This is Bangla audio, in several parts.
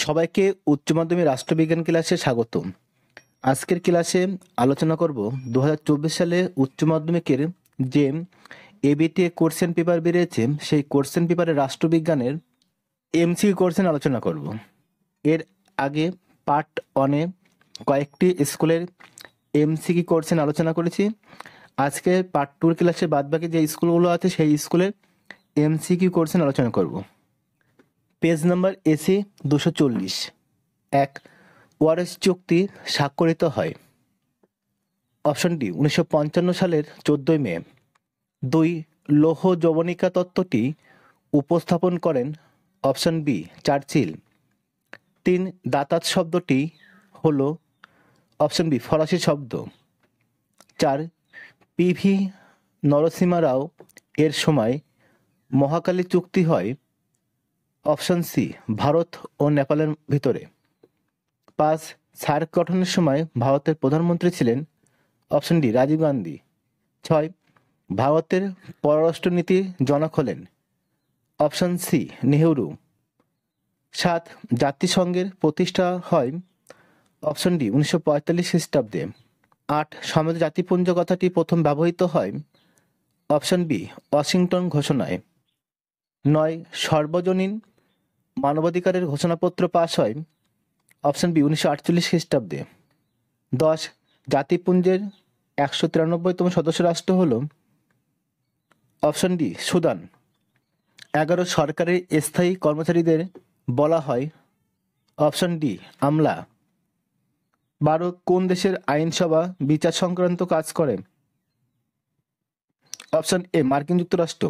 সবাইকে উচ্চ মাধ্যমিক রাষ্ট্রবিজ্ঞান ক্লাসে স্বাগতম। আজকের ক্লাসে আলোচনা করব 2024 সালে উচ্চ মাধ্যমিকের যে এবিটিএ কোশ্চেন পেপার বেরিয়েছে সেই কোশ্চেন পেপারের রাষ্ট্রবিজ্ঞানের এমসিকিউ কোশ্চেন আলোচনা করব। এর আগে পার্ট 1-এ কয়েকটি স্কুলের এমসিকিউ কোশ্চেন আলোচনা করেছি। আজকে পার্ট 2-র ক্লাসে বাদবাকি যে স্কুলগুলো আছে সেই স্কুলের এমসিকিউ কোশ্চেন আলোচনা করব। Page number AC 240। 1. ওয়ারেস চুক্তি স্বাক্ষরিত হয়। অপশন ডি 1955 সালের 14 মে। 2. লৌহ যবনিকা তত্ত্বটি উপস্থাপন করেন অপশন বি চার্চিল। 3. দাতাত শব্দটি হল অপশন বি ফরাসি শব্দ। 4. পিভি নরসিমা রাও এর সময় মহাকালী চুক্তি হয় অপশন সি ভারত ও নেপালের ভিতরে। 5. সার্ক গঠনের সময় ভারতের প্রধানমন্ত্রী ছিলেন অপশন ডি রাজীব গান্ধী। 6. ভারতের পররাষ্ট্রনীতির জনক হলেন অপশন সি নেহেরু। 7. জাতিসংঘের প্রতিষ্ঠা হয় অপশন ডি 1945 খ্রিস্টাব্দে। 8. সমৃদ্ধ জাতিপুঞ্জ কথাটি প্রথম ব্যবহৃত হয় অপশন বি ওয়াশিংটন ঘোষণায়। 9. সর্বজনীন মানবাধিকারের ঘোষণাপত্র পাশ হয় অপশন বি 1948 খ্রিস্টাব্দে। 10. জাতিপুঞ্জের 193তম সদস্য রাষ্ট্র হল অপশন ডি সুদান। 11. সরকারের স্থায়ী কর্মচারীদের বলা হয় অপশন ডি আমলা। 12. কোন দেশের আইনসভা বিচার সংক্রান্ত কাজ করে অপশন এ মার্কিন যুক্তরাষ্ট্র।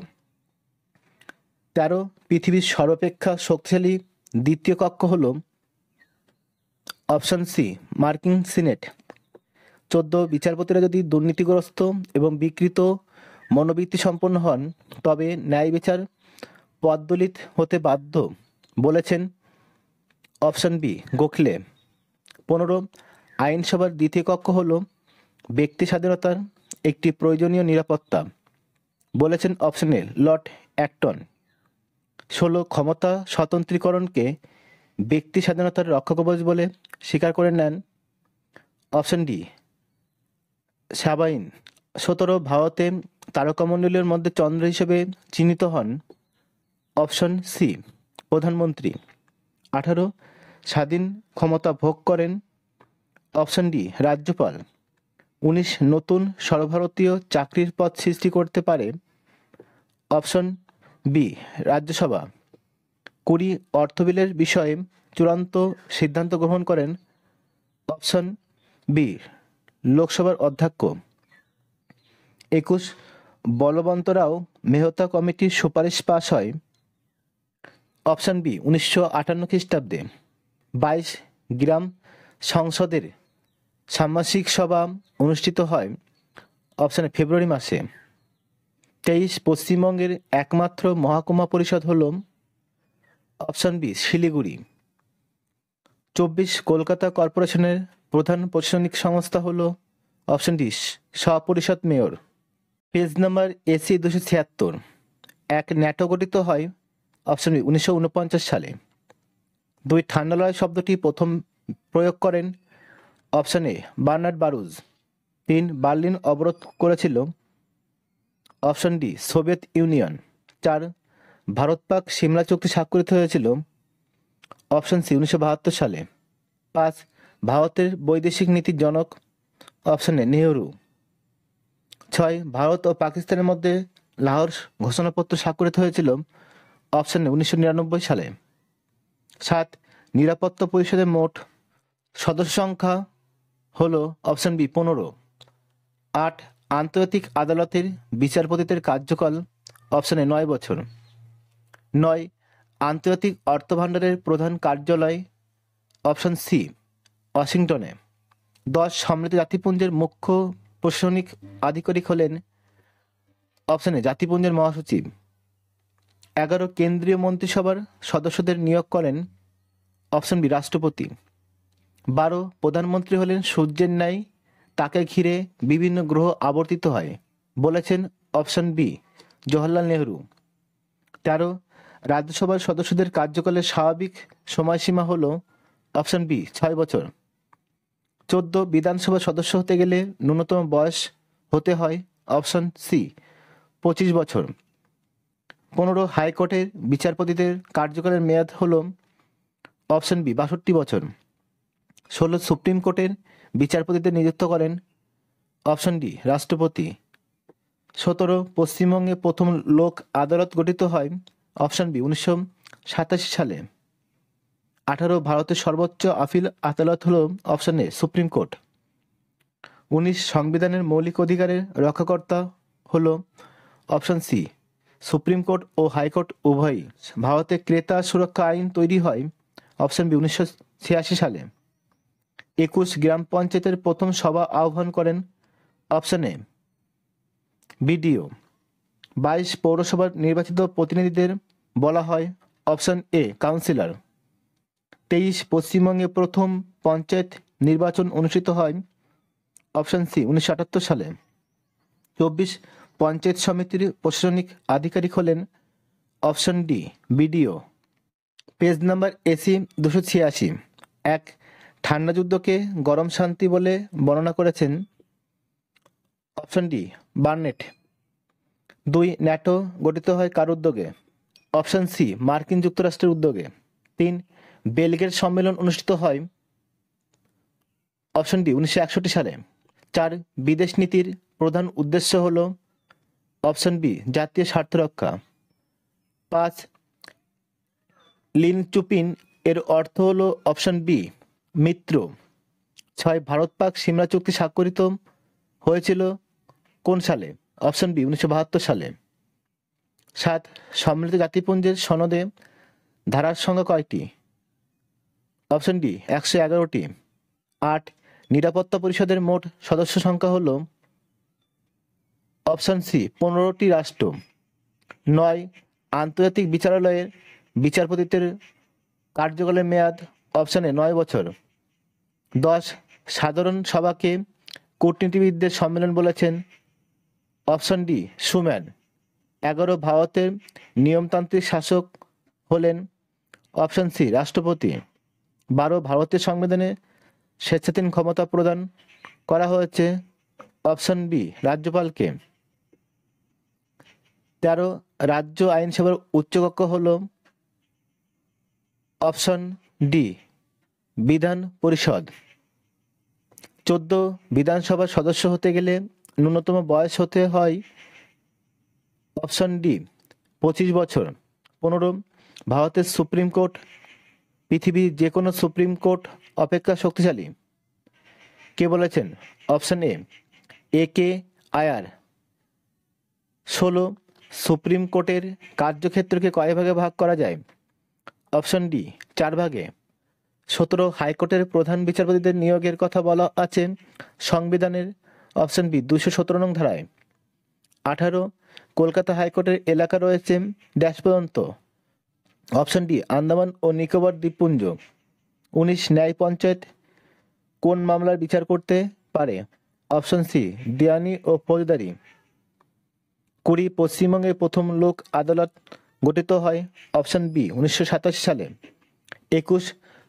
13. পৃথিবীর সর্বাপেক্ষা শক্তিশালী দ্বিতীয় কক্ষ হল অপশন সি মার্কিন সিনেট। 14. বিচারপতিরা যদি দুর্নীতিগ্রস্ত এবং বিকৃত মনোবৃত্তি সম্পন্ন হন তবে ন্যায় বিচার পদদলিত হতে বাধ্য বলেছেন অপশন বি গোখলে। 15. আইনসভার দ্বিতীয় কক্ষ হল ব্যক্তি স্বাধীনতার একটি প্রয়োজনীয় নিরাপত্তা বলেছেন অপশন এ লর্ড অ্যাক্টন। 16. ক্ষমতা স্বতন্ত্রীকরণকে ব্যক্তি স্বাধীনতার রক্ষাকবচ বলে স্বীকার করে নেন অপশন ডি সাবাইন। 17. ভারতে তারকামণ্ডলের মধ্যে চন্দ্র হিসেবে চিহ্নিত হন অপশন সি প্রধানমন্ত্রী। 18. স্বাধীন ক্ষমতা ভোগ করেন অপশন ডি রাজ্যপাল। 19. নতুন সর্বভারতীয় চাকরির পদ সৃষ্টি করতে পারে অপশন বি রাজ্যসভা। 20. অর্থ বিলের বিষয়ে চূড়ান্ত সিদ্ধান্ত গ্রহণ করেন অপশন বি লোকসভার অধ্যক্ষ। 21. বলবন্তরাও মেহতা কমিটির সুপারিশ পাশ হয় অপশন বি 1958 খ্রিস্টাব্দে। 22. গ্রাম সংসদের ষান্মাসিক সভা অনুষ্ঠিত হয় অপশন ফেব্রুয়ারি মাসে। 23. পশ্চিমবঙ্গের একমাত্র মহকুমা পরিষদ হল অপশন বি শিলিগুড়ি। 24. কলকাতা কর্পোরেশনের প্রধান প্রশাসনিক সংস্থা হল অপশন ডি সপরিষদ মেয়র। পেজ নাম্বার এসি 276। 1. ন্যাটো গঠিত হয় অপশন বি 1949 সালে। 2. ঠান্ডা লড়াই শব্দটি প্রথম প্রয়োগ করেন অপশন এ বার্নার্ড বারুজ। 3. বার্লিন অবরোধ করেছিল option D Soviet union. 4. Bharat Pak Shimla চুক্তি স্বাক্ষরিত হয়েছিল অপশন সি 1972 সালে। 5. ভারতের বৈদেশিক নীতির জনক অপশন এ নেহেরু। 6. ভারত ও পাকিস্তানের মধ্যে লাহোর ঘোষণাপত্র স্বাক্ষরিত হয়েছিল অপশন এ 1999 সালে। 7. নিরাপত্তা পরিষদের মোট সদস্য সংখ্যা হল অপশন বি 15। 8. আন্তর্জাতিক আদালতের বিচারপতিদের কার্যকাল অপশন এ 9 বছর। 9. আন্তর্জাতিক অর্থভাণ্ডারের প্রধান কার্যালয় অপশন সি ওয়াশিংটনে। 10. সমৃদ্ধ জাতিপুঞ্জের মুখ্য প্রশাসনিক আধিকারিক হলেন অপশন এ জাতিপুঞ্জের মহাসচিব। 11. কেন্দ্রীয় মন্ত্রিসভার সদস্যদের নিয়োগ করেন অপশন বি রাষ্ট্রপতি। 12. প্রধানমন্ত্রী হলেন সূর্যের ন্যায়, তাকে ঘিরে বিভিন্ন গ্রহ আবর্তিত হয় বলেছেন অপশন বি জওহরলাল নেহরু। 13. রাজ্যসভার সদস্যদের কার্যকালের স্বাভাবিক সময়সীমা হলো অপশন বি 6 বছর। 14 বিধানসভার সদস্য হতে গেলে ন্যূনতম বয়স হতে হয় অপশন সি 25 বছর। 15 হাইকোর্টের বিচারপতিদের কার্যকালের মেয়াদ হলো অপশন বি 62 বছর। 16 সুপ্রিম কোর্টের বিচারপতিদের নিযুক্ত করেন অপশন ডি রাষ্ট্রপতি। 17 পশ্চিমবঙ্গে প্রথম লোক আদালত গঠিত হয় অপশন বি 1987 সালে। 18 ভারতের সর্বোচ্চ আপিল আদালত হল অপশন এ সুপ্রিম কোর্ট। 19 সংবিধানের মৌলিক অধিকারের রক্ষাকর্তা হল অপশন সি সুপ্রিম কোর্ট ও হাইকোর্ট উভয়ই। ভারতে ক্রেতা সুরক্ষা আইন তৈরি হয় অপশন বি 1986 সালে। 21 গ্রাম পঞ্চায়েতের প্রথম সভা আহ্বান করেন অপশন এ বিডিও। 22 পৌরসভার নির্বাচিত প্রতিনিধিদের বলা হয় অপশন এ কাউন্সিলর। 23 পশ্চিমবঙ্গে প্রথম পঞ্চায়েত নির্বাচন অনুষ্ঠিত হয় অপশন সি 1978 সালে। 24 পঞ্চায়েত সমিতির প্রশাসনিক আধিকারিক হলেন option D BDO. Page number AC 286। 1 ঠান্ডা যুদ্ধকে গরম শান্তি বলে বর্ণনা করেছেন অপশন ডি বার্নেট। 2 ন্যাটো গঠিত হয় কার উদ্যোগে অপশন সি মার্কিন যুক্তরাষ্ট্রের উদ্যোগে। 3 বেলগ্রেড সম্মেলন অনুষ্ঠিত হয় অপশন ডি 1961 সালে। 4 বিদেশ নীতির প্রধান উদ্দেশ্য হল অপশন বি জাতীয় স্বার্থ রক্ষা। 5 লিন চুপিন এর অর্থ হল অপশন বি মিত্র। 6 ভারত পাক সিমলা চুক্তি স্বাক্ষরিত হয়েছিল কোন সালে অপশন বি 1972 সালে। 7 সম্মিলিত জাতিপুঞ্জের সনদে ধারার সংখ্যা কয়টি অপশন ডি 111টি। 8 নিরাপত্তা পরিষদের মোট সদস্য সংখ্যা হল অপশন সি 15টি রাষ্ট্র। 9 আন্তর্জাতিক বিচারালয়ের বিচারপতিদের কার্যকালের মেয়াদ অপশন এ 9 বছর। 10 সাধারণ সভাকে কূটনীতিবিদদের সম্মেলন বলেছেন অপশন ডি সুম্যান। 11 ভারতের নিয়মতান্ত্রিক শাসক হলেন অপশন সি রাষ্ট্রপতি। 12 ভারতের সংবিধানে স্বেচ্ছাধীন ক্ষমতা প্রদান করা হয়েছে অপশন বি রাজ্যপালকে। 13 রাজ্য আইনসভার উচ্চকক্ষ হল অপশন ডি বিধান পরিষদ। 14 বিধানসভার সদস্য হতে গেলে ন্যূনতম বয়স হতে হয় অপশন ডি 25 বছর। 15 ভারতের সুপ্রিম কোর্ট পৃথিবীর যে কোনো সুপ্রিম কোর্ট অপেক্ষা শক্তিশালী কে বলেছেন option A K Iyer. 16 supreme কোর্টের কার্যক্ষেত্রকে কয় ভাগে ভাগ করা যায় অপশন ডি 4 ভাগে। 17 হাইকোর্টের প্রধান বিচারপতিদের নিয়োগের কথা বলা আছে সংবিধানের অপশন বি 217 নং ধারায়। 18 কলকাতা হাইকোর্টের এলাকা রয়েছে ড্যাশ পর্যন্ত অপশন ডি আন্দামান ও নিকোবর দ্বীপপুঞ্জ। 19 ন্যায় পঞ্চায়েত কোন মামলার বিচার করতে পারে অপশন সি দেওয়ানি ও ফৌজদারি। 20 পশ্চিমবঙ্গে প্রথম লোক আদালত গঠিত হয় অপশন বি 1987 সালে। 21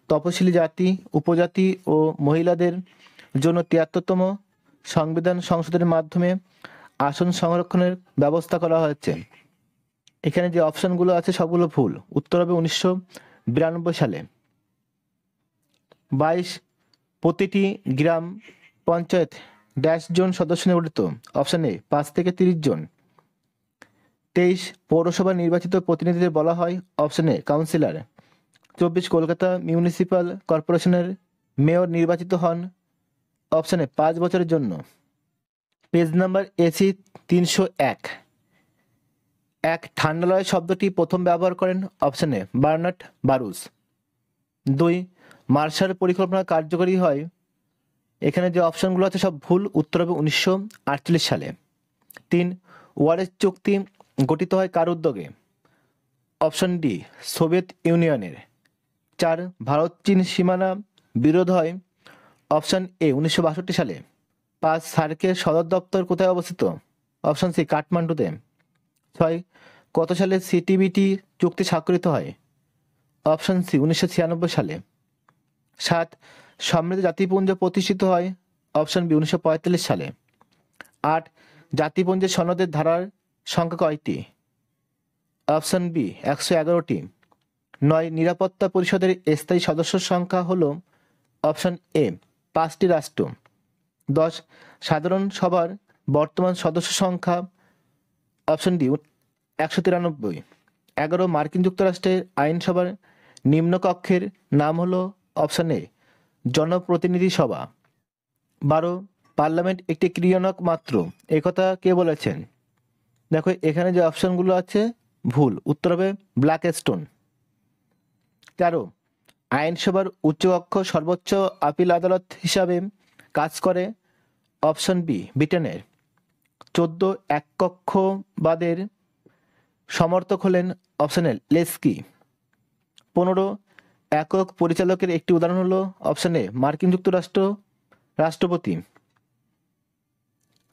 তপশিলি জাতি উপজাতি ও মহিলাদের জন্য 73তম সংবিধান সংশোধনের মাধ্যমে আসন সংরক্ষণের ব্যবস্থা করা হয়েছে। এখানে যে অপশনগুলো আছে সবগুলো ভুল, উত্তর হবে 1992 সালে। 22 প্রতিটি গ্রাম পঞ্চায়েত ড্যাশ জন সদস্য নিয়ে গঠিত অপশন এ 5 থেকে 30 জন। 23 পৌরসভা নির্বাচিত প্রতিনিধিদের বলা হয় option A councillor. 24 Kolkata municipal কর্পোরেশনের মেয়র নির্বাচিত হন অপশন এ 5 বছরের জন্য। Page number AC 301। 1 ঠান্ডালয় শব্দটি প্রথম ব্যবহার করেন option A Bernard Baruch. 2 Marshall পরিকল্পনা কার্যকরী হয়, এখানে যে অপশনগুলো আছে সব ভুল, উত্তর হবে 1948 সালে। 3 ওয়ারেস চুক্তি গঠিত হয় কার উদ্যোগে অপশন ডি সোভিয়েত ইউনিয়নের। 4 ভারত চীন সীমানা বিরোধ হয় অপশন এ 1962 সালে। 5 সার্কের সদর দপ্তর কোথায় অবস্থিত অপশন সি কাঠমান্ডুতে। 6 কত সালে সিটিবিটি চুক্তি স্বাক্ষরিত হয়? অপশন সি 1996 সালে। 7 সমৃদ্ধ জাতিপুঞ্জ প্রতিষ্ঠিত হয়? অপশন বি 1945 সালে। 8 জাতিপুঞ্জের সনদের ধারার সংখ্যা কয়টি? Option B 111টি। 9 নিরাপত্তা পরিষদের স্থায়ী সদস্যর সংখ্যা হলো? অপশন এ 5টি রাষ্ট্র। 10 সাধারণ সভার বর্তমান সদস্য সংখ্যা? Option D 193। 11 মার্কিন যুক্তরাষ্ট্রের আইনসভার নিম্নকক্ষের নাম হলো? অপশন এ জনপ্রতিনিধি সভা। 12 পার্লামেন্ট একটি ক্রিয়ানক মাত্র, একথা কে বলেছেন? দেখো এখানে যে অপশনগুলো আছে ভুল, উত্তর হবে ব্ল্যাকস্টোন। 13 আইনসভার উচ্চকক্ষ সর্বোচ্চ আপিল আদালত হিসাবে কাজ করে? অপশন বি ব্রিটেনের। 14 এককক্ষবাদের সমর্থক হলেন? Option A লেস্কি। 15 একক পরিচালকের একটি উদাহরণ হলো? অপশন এ মার্কিন যুক্তরাষ্ট্র রাষ্ট্রপতি।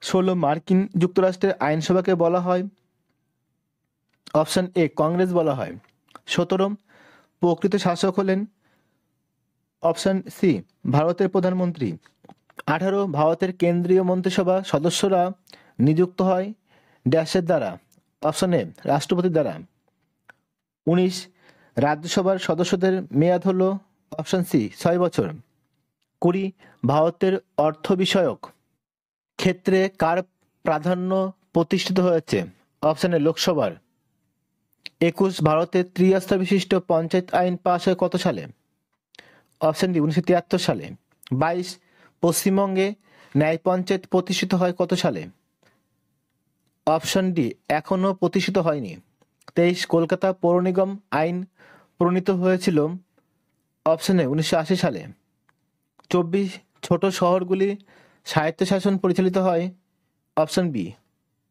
16 মার্কিন যুক্তরাষ্ট্রের আইনসভাকে বলা হয়? অপশন এ কংগ্রেস বলা হয়। 17 প্রকৃত শাসক হলেন? অপশন সি ভারতের প্রধানমন্ত্রী। 18 ভারতের কেন্দ্রীয় মন্ত্রিসভা সদস্যরা নিযুক্ত হয় ড্যাশের দ্বারা? অপশন এ রাষ্ট্রপতির দ্বারা। 19 রাজ্যসভার সদস্যদের মেয়াদ হলো? অপশন সি 6 বছর। 20 ভারতের অর্থ বিষয়ক ক্ষেত্রে কার প্রাধান্য প্রতিষ্ঠিত হয়েছে? অপশন এ লোকসভার। 21 ভারতের ত্রিস্তর বিশিষ্ট পঞ্চায়েত আইন পাশ হয় কত সালে? অপশন ডি 1973 সালে। 22 পশ্চিমবঙ্গে ন্যায় পঞ্চায়েত প্রতিষ্ঠিত হয় কত সালে? অপশন ডি এখনও প্রতিষ্ঠিত হয়নি। 23 কলকাতা পৌর নিগম আইন প্রণীত হয়েছিল? অপশন এ 1980 সালে। 24 ছোট শহরগুলি স্বায়ত্তশাসন পরিচালিত হয়? অপশন বি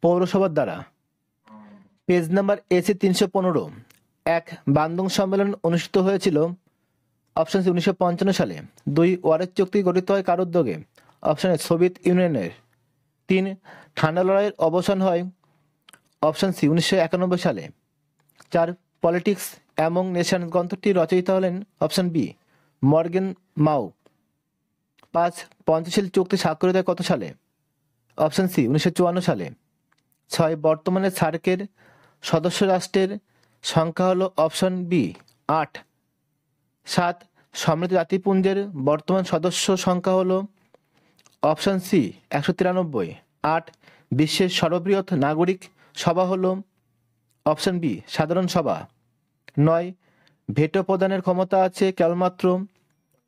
পৌরসভার দ্বারা। পেজ নাম্বার এসি 315 এক বান্দং সম্মেলন অনুষ্ঠিত হয়েছিল? অপশন সি 1955 সালে। 2 ওয়ারেস চুক্তি গঠিত হয় কার উদ্যোগে? অপশন এ সোভিয়েত ইউনিয়নের। 3 ঠান্ডা লড়াইয়ের অবসান হয়? অপশন সি 1991 সালে। 4 পলিটিক্স অ্যামং নেশন গ্রন্থটি রচয়িতা হলেন? অপশন বি মর্গেন মাউ। 5 পঞ্চশীল চুক্তি স্বাক্ষরিত হয় কত সালে? অপশন সি 1954 সালে। 6 বর্তমানে সার্কের সদস্য রাষ্ট্রের সংখ্যা হলো? Option B 8। 7 সমৃদ্ধ জাতিপুঞ্জের বর্তমান সদস্য সংখ্যা হলো? Option C 193। 8 বিশ্বের সর্ববৃহৎ নাগরিক সভা হলো? অপশন বি সাধারণ সভা। 9 ভেটো প্রদানের ক্ষমতা আছে কেবলমাত্র?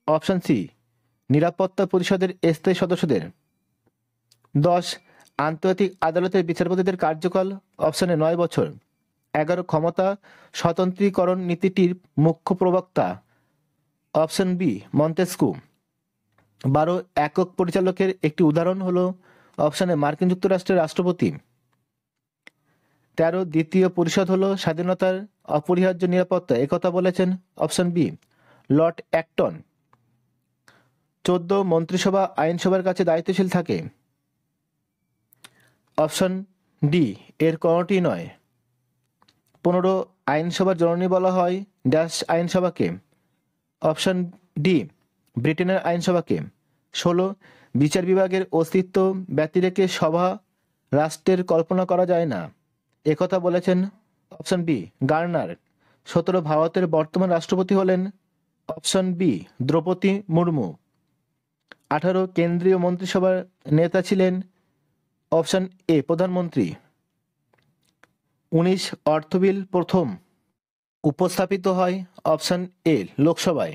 অপশন সি নিরাপত্তা পরিষদের স্থায়ী সদস্যদের। 10 আন্তর্জাতিক আদালতের বিচারপতিদের কার্যকাল? অপশন এ 9 বছর। 11 ক্ষমতা স্বতন্ত্রীকরণ নীতিটির মুখ্য প্রবক্তা? Option B Montesquieu. 12 একক পরিচালকের একটি উদাহরণ হলো? অপশন এ মার্কিন যুক্তরাষ্ট্রের রাষ্ট্রপতি। 13 দ্বিতীয় পরিষদ হলো স্বাধীনতার অপরিহার্য নিরাপত্তা, একথা বলেছেন? Option B Lord Acton. 14 মন্ত্রিসভা আইনসভার কাছে দায়িত্বশীল থাকে? অপশন ডি এর কোনোটি নয়। 15 আইনসভার জননী বলা হয় ড্যাশ আইনসভাকে? অপশন ডি ব্রিটেনের আইনসভাকে। 16 বিচার বিভাগের অস্তিত্ব ব্যতিরেকে সভা রাষ্ট্রের কল্পনা করা যায় না, একথা বলেছেন? Option B Garner. 17 ভারতের বর্তমান রাষ্ট্রপতি হলেন? Option B Draupadi Murmu. 18 কেন্দ্রীয় মন্ত্রিসভার নেতা ছিলেন? অপশন এ প্রধানমন্ত্রী। 19 অর্থ বিল প্রথম উপস্থাপিত হয়? অপশন এ লোকসভায়।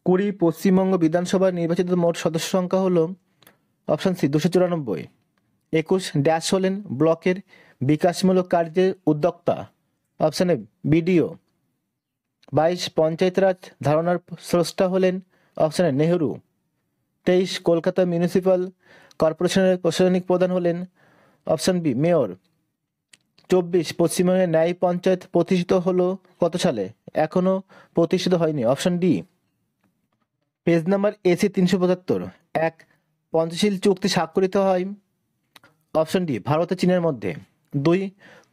20 পশ্চিমবঙ্গ বিধানসভার নির্বাচিত মোট সদস্য সংখ্যা হলো? Option C 294। 21 ড্যাশ হলেন ব্লকের বিকাশমূলক কার্যের উদ্যোক্তা? Option A BDO. 22 পঞ্চায়েত রাজ ধারণার স্রষ্টা হলেন? Option A Nehru. 23 Kolkata municipal কর্পোরেশনের প্রশাসনিক প্রধান হলেন? Option B mayor. 24 পশ্চিমবঙ্গের ন্যায় পঞ্চায়েত প্রতিষ্ঠিত হলো কত সালে? এখনো প্রতিষ্ঠিত হয়নি, option D. Page number AC 375 এক পঞ্চশীল চুক্তি স্বাক্ষরিত হয়? অপশন ডি ভারত ও চীনের মধ্যে। 2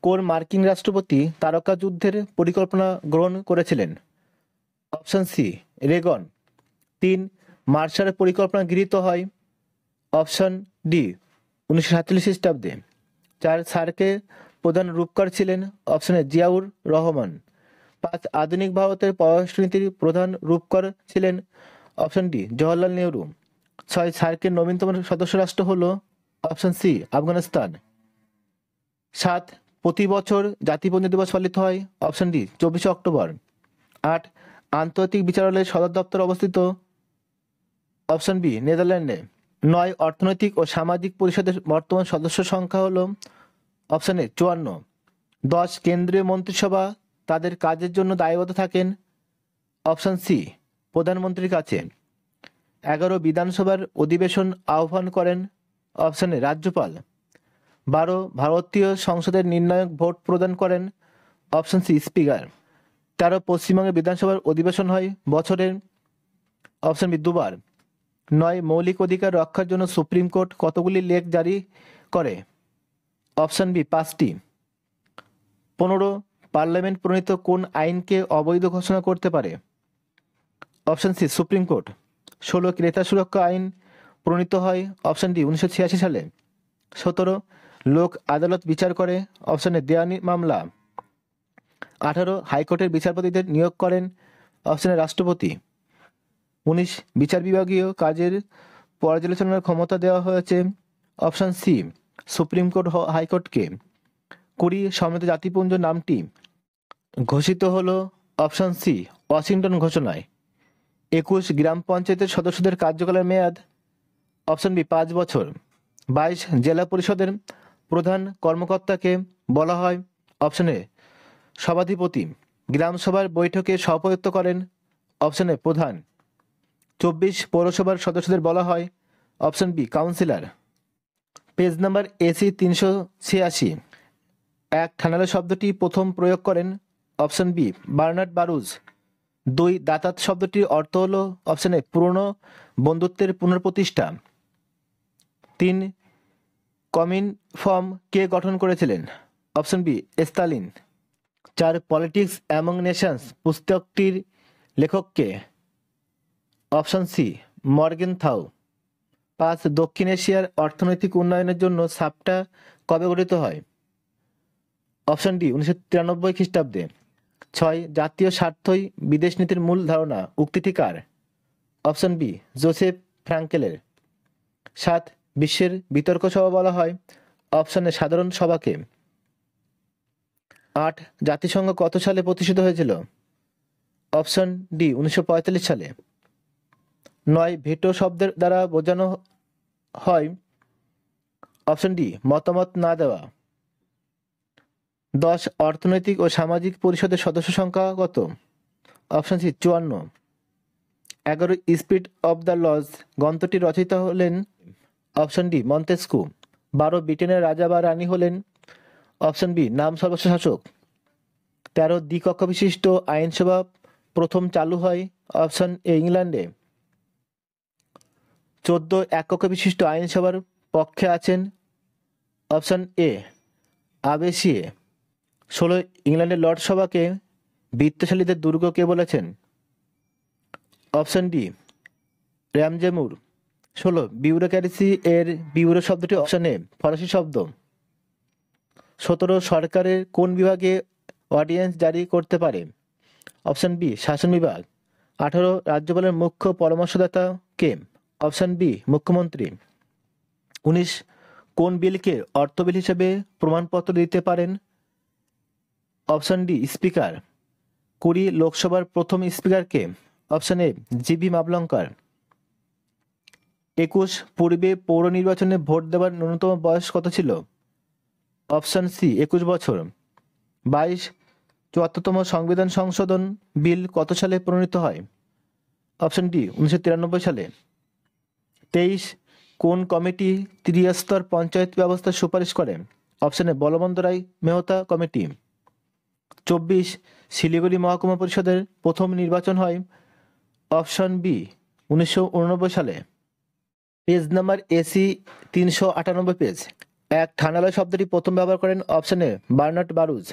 কোন মার্কিন রাষ্ট্রপতি তারকা যুদ্ধের পরিকল্পনা গ্রহণ করেছিলেন? Option C Reagan. 3 মার্শালের পরিকল্পনা গৃহীত হয়? অপশন ডি 1947 খ্রিস্টাব্দে। 4 সার্কের প্রধান রূপকার ছিলেন? Option A Ziaur Rahman. 5 আধুনিক ভারতের পররাষ্ট্রনীতির প্রধান রূপকার ছিলেন? Option D Jawaharlal Nehru. 6 সার্কের নবীনতম সদস্য রাষ্ট্র হল? Option C Afghanistan. 7 প্রতি বছর জাতিপুঞ্জ দিবস পালিত হয়? Option D 24 October. 8 আন্তর্জাতিক বিচারালয়ের সদর দপ্তর অবস্থিত? Option B নেদারল্যান্ডে। 9 অর্থনৈতিক ও সামাজিক পরিষদের বর্তমান সদস্য সংখ্যা হল? Option A 54। 10 কেন্দ্রীয় মন্ত্রিসভা তাদের কাজের জন্য দায়বদ্ধ থাকেন? অপশন সি প্রধানমন্ত্রীর কাছে। 11 বিধানসভার অধিবেশন আহ্বান করেন? অপশন এ রাজ্যপাল। 12 ভারতীয় সংসদের নির্ণায়ক ভোট প্রদান করেন? Option C speaker. 13 পশ্চিমবঙ্গের বিধানসভার অধিবেশন হয় বছরে? অপশন বি দুবার। 9 মৌলিক অধিকার রক্ষার জন্য সুপ্রিম কোর্ট কতগুলি লেখ জারি করে? অপশন বি 5টি। 15 পার্লামেন্ট প্রণীত কোন আইনকে অবৈধ ঘোষণা করতে পারে? Option C supreme court. 16 ক্রেতা সুরক্ষা আইন প্রণীত হয়? অপশন ডি 1986 সালে। 17 লোক আদালত বিচার করে? অপশন এ দেওয়ানি মামলা। 18 হাইকোর্টের বিচারপতিদের নিয়োগ করেন? অপশন এ রাষ্ট্রপতি। 19 বিচার বিভাগীয় কাজের পর্যালোচনার ক্ষমতা দেওয়া হয়েছে? অপশন সি সুপ্রিম কোর্ট হাইকোর্টকে। 20 সম্মিলিত জাতিপুঞ্জ নামটি ঘোষিত হলো? অপশন সি ওয়াশিংটন ঘোষণায়। 21 গ্রাম পঞ্চায়েতের সদস্যদের কার্যকালের মেয়াদ? অপশন বি 5 বছর। 22 জেলা পরিষদের প্রধান কর্মকর্তাকে বলা হয়? অপশন এ সভাধিপতি। গ্রাম সভার বৈঠকে সভাপতিত্ব করেন? অপশন এ প্রধান। 24 পৌরসভার সদস্যদের বলা হয়? Option B councillor. Page number এসি 386। 1 ঠান্ডালো শব্দটি প্রথম প্রয়োগ করেন? Option B Bernard Baruch. 2 দাতাত শব্দটির অর্থ হল? অপশন এ পুরনো বন্ধুত্বের পুনঃপ্রতিষ্ঠা। 3 কমিনফর্ম কে গঠন করেছিলেন? Option B Stalin. 4 politics among nations পুস্তকটির লেখক কে? Option C মর্গেনথাউ। 5 দক্ষিণ এশিয়ার অর্থনৈতিক উন্নয়নের জন্য সাপটা কবে গঠিত হয়? অপশন ডি 1993 খ্রিস্টাব্দে। 6 জাতীয় স্বার্থই বিদেশ নীতির মূল ধারণা উক্তিটি কার? অপশন বি জোসেফ ফ্রাঙ্কেলের। 7 বিশ্বের বিতর্ক সভা বলা হয়? অপশন এ সাধারণ সভাকে। 8 জাতিসংঘ কত সালে প্রতিষ্ঠিত হয়েছিল? অপশন ডি 1945 সালে। 9 ভেটো শব্দের দ্বারা বোঝানো হয়? অপশন ডি মতামত না দেওয়া। 10 অর্থনৈতিক ও সামাজিক পরিষদের সদস্য সংখ্যা কত? Option C 54। 11 spirit of the laws গ্রন্থটির রচয়িতা হলেন? Option D Montesquieu. 12 ব্রিটেনের রাজা বা রানী হলেন? অপশন বি নাম সর্বস্ব শাসক। 13 দ্বিকক্ষ বিশিষ্ট আইনসভা প্রথম চালু হয়? অপশন এ ইংল্যান্ডে। 14 এককক্ষ বিশিষ্ট আইনসভার পক্ষে আছেন? Option A আবেসিয়ে। 16 ইংল্যান্ডের লর্ড সভাকে বিত্তশালীদের দুর্গ কে বলেছেন? অপশন ডি র্যামজে মুর। 16 বিউরোক্রেসি এর বিউরো শব্দটি? অপশন এ ফরাসি শব্দ। 17 সরকারের কোন বিভাগে অর্ডিন্যান্স জারি করতে পারে? অপশন বি শাসন বিভাগ। 18 রাজ্যপালের মুখ্য পরামর্শদাতা কে? অপশন বি মুখ্যমন্ত্রী। 19 কোন বিলকে অর্থ বিল হিসেবে প্রমাণপত্র দিতে পারেন? Option D speaker. 20 লোকসভার প্রথম speaker K? Option A GV Mavalankar. 21 পূর্বে পৌর নির্বাচনে ভোট দেওয়ার ন্যূনতম বয়স কত ছিল? অপশন সি 21 বছর। 22 74তম সংবিধান সংশোধন বিল কত সালে প্রণীত হয়? অপশন ডি 1993 সালে। 23 কোন কমিটি ত্রিস্তর পঞ্চায়েত ব্যবস্থার সুপারিশ করে? অপশন এ বলবন্ত রায় মেহতা কমিটি। 24 শিলিগুড়ি মহকুমা পরিষদের প্রথম নির্বাচন হয়? অপশন বি 1989 সালে। Page number AC 398 page. এক, ঠান্ডালয় শব্দটি প্রথম ব্যবহার করেন option A Bernard Baruch.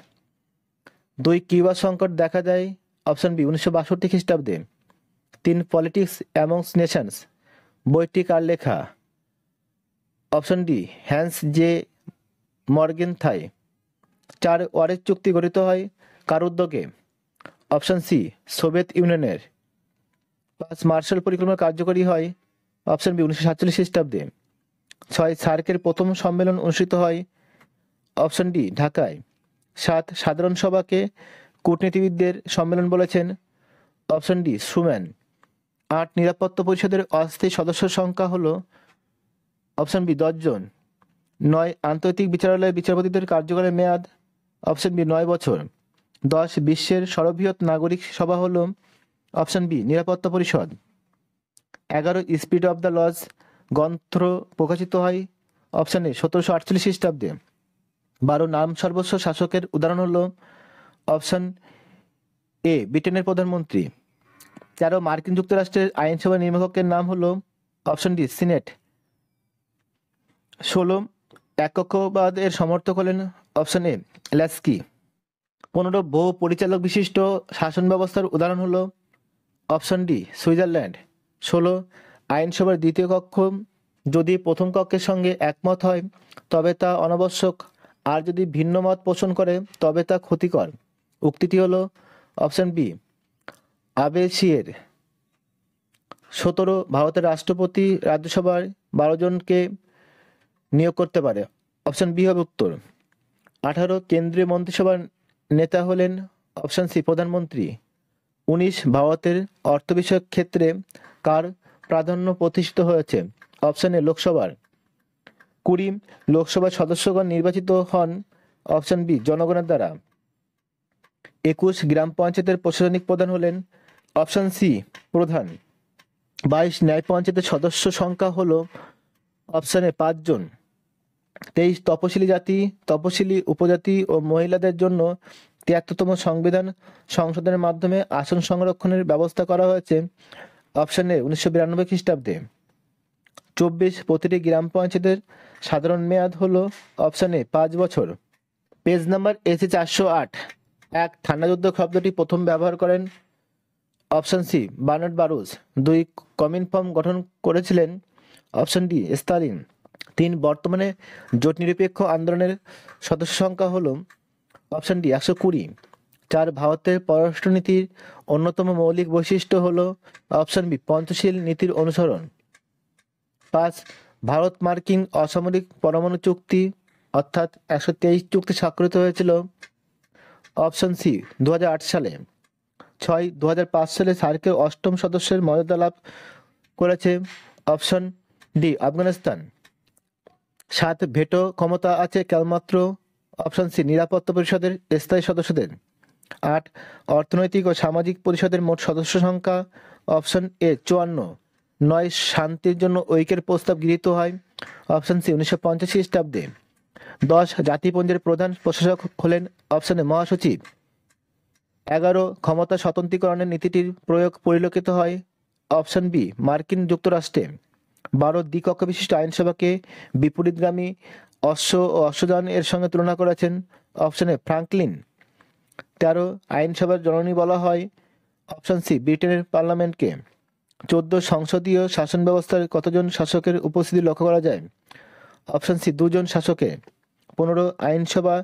2, Cuba সংকট দেখা দেয় অপশন বি 1962 খ্রিস্টাব্দে। 3, পলিটিক্স অ্যামংস নেশনস বইটি কার লেখা? Option D Hans J Morgenthau. 4, Warsaw চুক্তি গঠিত হয় কার উদ্যোগে? অপশন সি সোভিয়েত ইউনিয়নের। 5, মার্শাল পরিকল্পনা কার্যকরী হয় অপশন বি 1947 খ্রিস্টাব্দে। 6, সার্কের প্রথম সম্মেলন অনুষ্ঠিত হয় অপশন ডি ঢাকায়। 7, সাধারণ সভাকে কূটনীতিবিদদের সম্মেলন বলেছেন অপশন ডি সুম্যান। 8, নিরাপত্তা পরিষদের অস্থায়ী সদস্য সংখ্যা হলো অপশন বি 10 জন। 9, আন্তর্জাতিক বিচারালয়ের বিচারপতিদের কার্যকালের মেয়াদ অপশন বি 9 বছর। 10, বিশ্বের সর্ববৃহৎ নাগরিক সভা হলো অপশন বি নিরাপত্তা পরিষদ। 11, স্পিড অফ দ্য লজ গ্রন্থ প্রকাশিত হয় অপশন এ 1748 খ্রিস্টাব্দে। 12, নাম সর্বস্ব শাসকের উদাহরণ হলো অপশন এ ব্রিটেনের প্রধানমন্ত্রী। 13, মার্কিন যুক্তরাষ্ট্রের আইনসভা নির্বাচকের নাম হলো অপশন ডি সিনেট। 16, এককবাদের সমর্থক হলেন অপশন এ ল্যাস্কি। 15, বহু পরিচালক বিশিষ্ট শাসন ব্যবস্থার উদাহরণ হলো অপশন ডি সুইজারল্যান্ড। 16, আইনসভার দ্বিতীয় কক্ষ যদি প্রথম কক্ষের সঙ্গে একমত হয় তবে তা অনাবশ্যক, আর যদি ভিন্ন মত পোষণ করে তবে তা ক্ষতিকর। উক্তিটি হলো অপশন বি আবেসিয়ের। 17, ভারতের রাষ্ট্রপতি রাজ্যসভার 12 জনকে নিয়োগ করতে পারে। অপশন বি হবে উত্তর। 18, কেন্দ্রীয় মন্ত্রিসভার নেতা হলেন অপশন সি প্রধানমন্ত্রী। 19, ভারতের অর্থ বিষয়ক ক্ষেত্রে কার প্রাধান্য প্রতিষ্ঠিত হয়েছে? অপশন এ লোকসভার। 20, লোকসভার সদস্যগণ নির্বাচিত হন অপশন বি জনগণের দ্বারা। 21, গ্রাম পঞ্চায়েতের প্রশাসনিক প্রধান হলেন অপশন সি প্রধান। 22, ন্যায় পঞ্চায়েতের সদস্য সংখ্যা হলো অপশন এ 5 জন। 23, তপশিলি জাতি, তপশিলি উপজাতি ও মহিলাদের জন্য 73তম সংবিধান সংশোধনের মাধ্যমে আসন সংরক্ষণের ব্যবস্থা করা হয়েছে অপশন এ 1992 খ্রিস্টাব্দে। 24, প্রতিটি গ্রাম পঞ্চায়েতের সাধারণ মেয়াদ হলো অপশন এ 5 বছর। Page number AC 408। 1, ঠান্ডা যুদ্ধ শব্দটি প্রথম ব্যবহার করেন অপশন সি বার্নার্ড বারুজ। 2, কমিনফর্ম গঠন করেছিলেন অপশন ডি স্তালিন। 3, বর্তমানে জোট নিরপেক্ষ আন্দোলনের সদস্য সংখ্যা হলো অপশন ডি 120। 4, ভারতের পররাষ্ট্রনীতির অন্যতম মৌলিক বৈশিষ্ট্য হলো অপশন বি পঞ্চশীল নীতির অনুসরণ। 5, ভারত মার্কিন অসামরিক পরমাণু চুক্তি অর্থাৎ 123 চুক্তি স্বাক্ষরিত হয়েছিল অপশন সি 2008 সালে। 6, 2005 সালে সার্কের 8ম সদস্যের মর্যাদা লাভ করেছে অপশন ডি আফগানিস্তান। 7, ভেটো ক্ষমতা আছে কেবলমাত্র অপশন সি নিরাপত্তা পরিষদের স্থায়ী সদস্যদের। 8, অর্থনৈতিক ও সামাজিক পরিষদের মোট সদস্য সংখ্যা অপশন এ 54। 9, শান্তির জন্য ঐক্যের প্রস্তাব গৃহীত হয় অপশন সি 1950 খ্রিস্টাব্দে। 10, জাতিপুঞ্জের প্রধান প্রশাসক হলেন অপশন এ মহাসচিব। 11, ক্ষমতা স্বতন্ত্রীকরণের নীতিটির প্রয়োগ পরিলক্ষিত হয় অপশন বি মার্কিন যুক্তরাষ্ট্রে। 12, দ্বিকক্ষ বিশিষ্ট আইনসভাকে বিপরীতগামী অশ্ব ও অশ্বযান এর সঙ্গে তুলনা করেছেন অপশন এ ফ্রাঙ্কলিন। 13, আইনসভার জননী বলা হয় অপশন সি ব্রিটেনের পার্লামেন্টকে। 14, সংসদীয় শাসন ব্যবস্থার কতজন শাসকের উপস্থিতি লক্ষ্য করা যায়? অপশন সি 2 জন শাসকের। 15, আইনসভা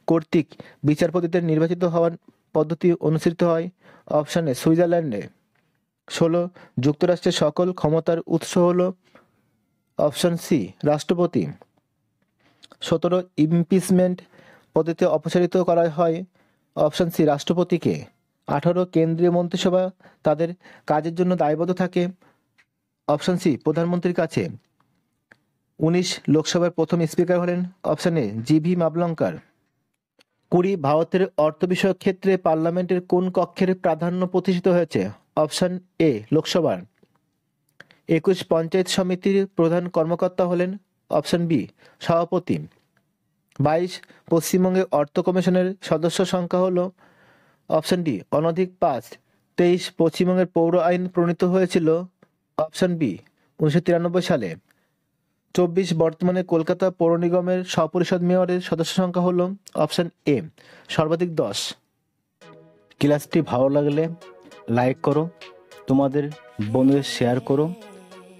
কর্তৃক বিচারপতিদের নির্বাচিত হওয়ার পদ্ধতি অনুসৃত হয় অপশন এ সুইজারল্যান্ডে। 16, যুক্তরাষ্ট্রের সকল ক্ষমতার উৎস হল অপশন সি রাষ্ট্রপতি। 17, ইমপিচমেন্ট পদ্ধতিতে অপসারিত করা হয় অপশন সি রাষ্ট্রপতিকে। 18, কেন্দ্রীয় মন্ত্রিসভা তাদের কাজের জন্য দায়বদ্ধ থাকে অপশন সি প্রধানমন্ত্রীর কাছে। 19, লোকসভার প্রথম স্পিকার হলেন অপশন এ জিভি মাবলঙ্কার। 20, ভারতের অর্থ বিষয়ক ক্ষেত্রে পার্লামেন্টের কোন কক্ষের প্রাধান্য প্রতিষ্ঠিত হয়েছে? অপশন এ লোকসভার। 21, পঞ্চায়েত সমিতির প্রধান কর্মকর্তা হলেন অপশন বি সভাপতি। 22, পশ্চিমবঙ্গে অর্থ কমিশনের সদস্য সংখ্যা হলো অপশন ডি অনধিক 5। 23, পশ্চিমবঙ্গের পৌর আইন প্রণীত হয়েছিল অপশন বি 1993 সালে। 2024 বর্তমানে কলকাতা পৌর নিগমের স্বপরিষদ মেয়রের সদস্য সংখ্যা হলো অপশন এ সর্বাধিক 10। ক্লাসটি ভালো লাগলে লাইক করো, তোমাদের বন্ধুদের শেয়ার করো,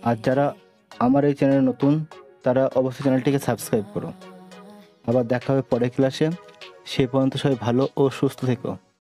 আর যারা আমার এই চ্যানেলে নতুন তারা অবশ্যই চ্যানেলটিকে সাবস্ক্রাইব করো। আবার দেখা হবে পরের ক্লাসে। সে পর্যন্ত সবাই ভালো ও সুস্থ থেকো।